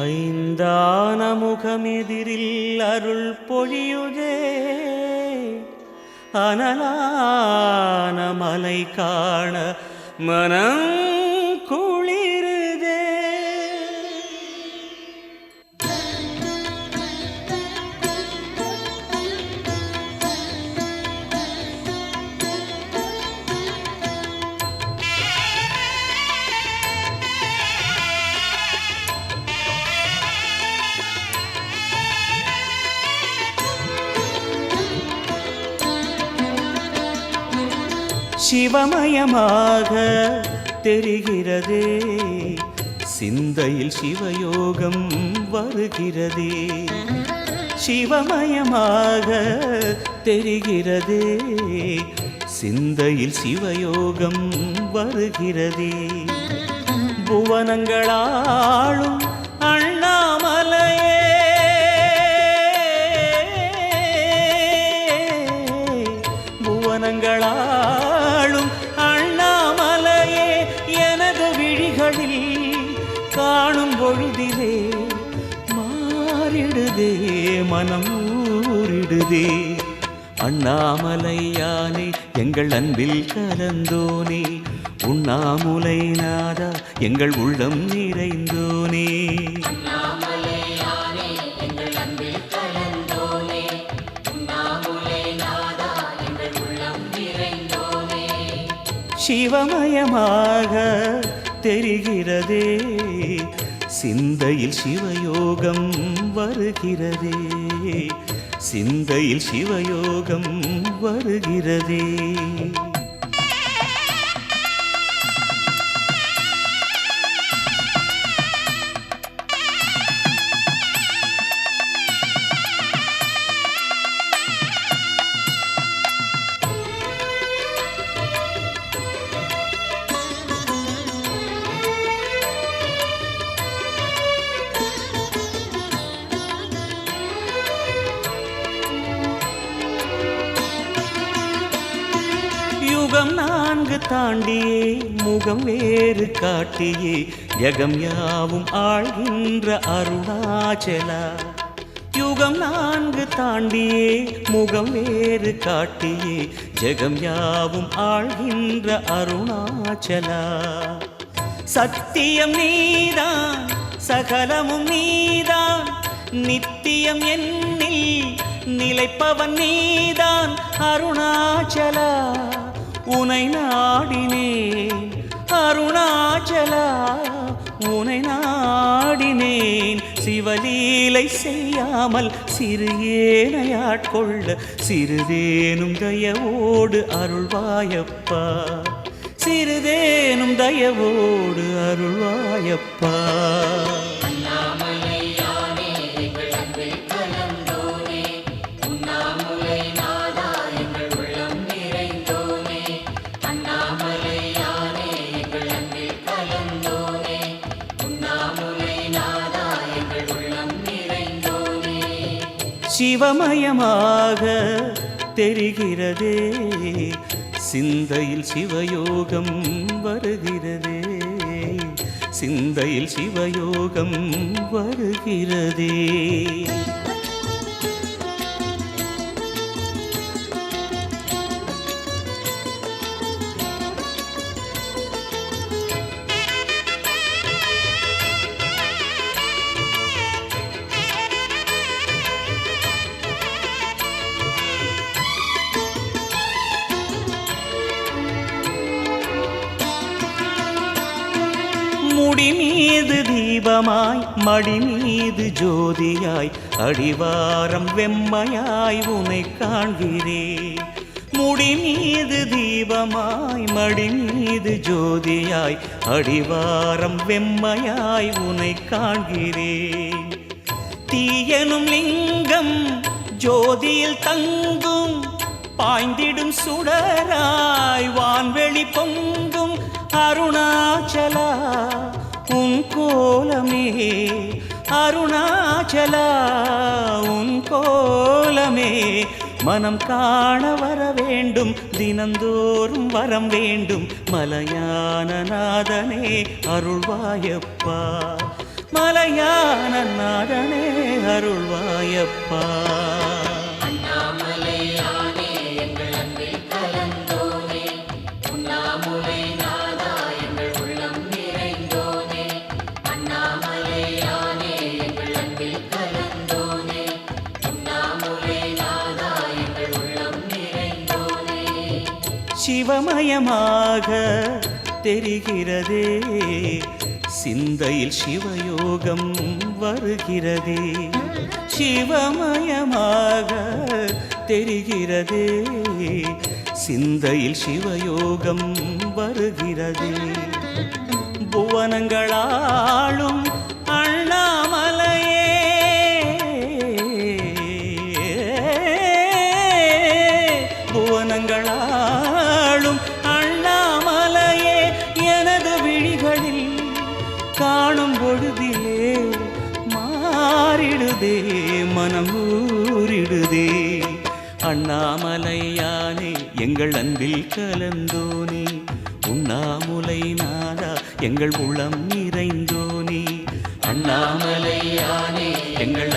ஐந்தான முகமெதிரில் அருள் பொழியுதே, அனலான மலை காண மனம் குளிருதே. சிவமயமாக தெரிகிறதே, சிந்தையில் சிவயோகம் வருகிறதே. சிவமயமாக தெரிகிறதே, சிந்தையில் சிவயோகம் வருகிறதே. புவனங்களாளும் அண்ணாமலையே, புவனங்களாளும் அண்ணாமலையே, எனது விழிகளில் காணும் பொழுதிலே மாறிடுதே, மனம் ஊறிடுதே. அண்ணாமலையானே எங்கள் அன்பில் கலந்தோனே, உண்ணாமுலை நாதா எங்கள் உள்ளம் நிறைந்தோனே. சிவமயமாக தெரிகிறதே, சிந்தையில் சிவயோகம் வருகிறதே, சிந்தையில் சிவயோகம் வருகிறதே. யுகம் நான்கு தாண்டியே முகம் வேறு காட்டியே, ஜகம் யாவும் ஆழ்கின்ற அருணாச்சலா. யுகம் நான்கு தாண்டியே முகம் வேறு காட்டியே, ஜகம் யாவும் ஆழ்கின்ற அருணாச்சலா. சத்தியம் நீதான் சகலமும் நீதான், நித்தியம் என்னில் நிலைப்பவன் நீதான் அருணாச்சலா. உனை நாடினேன் அருணாச்சலா, உனை நாடினேன். சிவலீலை செய்யாமல் சிறு ஏனையாட்கொள்ள சிறிதேனும் தயவோடு அருள்வாயப்பா, சிறிதேனும் தயவோடு அருள்வாயப்பா. சிவமயமாக தெரிகிறதே, சிந்தையில் சிவயோகம் வருகிறதே, சிந்தையில் சிவயோகம் வருகிறதே. முடி மீது தீபமாய் மடி மீது ஜோதியாய், அடிவாரம் வெம்மையாய் உனை காண்கிறேன். முடி மீது தீபமாய் மடி மீது ஜோதியாய், அடிவாரம் வெம்மையாய் உனை காண்கிறேன். தீயனும் லிங்கம் ஜோதியில் தங்கும், பாய்ந்திடும் சுடராய் வான்வெளி பொங்கும் அருணாச்சலா. உன் கோலமே அருணாச்சலா, உன் கோலமே மனம் காண வர வேண்டும், தினந்தோறும் வரம் வேண்டும். மலையான நாதனே அருள்வாயப்பா, மலையான நாதனே அருள்வாயப்பா. சிவமயமாக தெரிகிறதே, சிந்தையில் சிவயோகம் வருகிறதே. சிவமயமாக தெரிகிறதே, சிந்தையில் சிவயோகம் வருகிறதே. புவனங்களாளும் அண்ணாமலையே, புவனங்களாளும் அண்ணாமலையே, எனது விழிகளில் காணும் பொழுதிலே மாறிடுதே, மனம் ஊறிடுதே. அண்ணாமலையானே எங்கள் அன்பில் கலந்தோனே, உண்ணாமுலை நாதா எங்கள் உளம் நிறைந்தோனே. அண்ணாமலையானே எங்கள்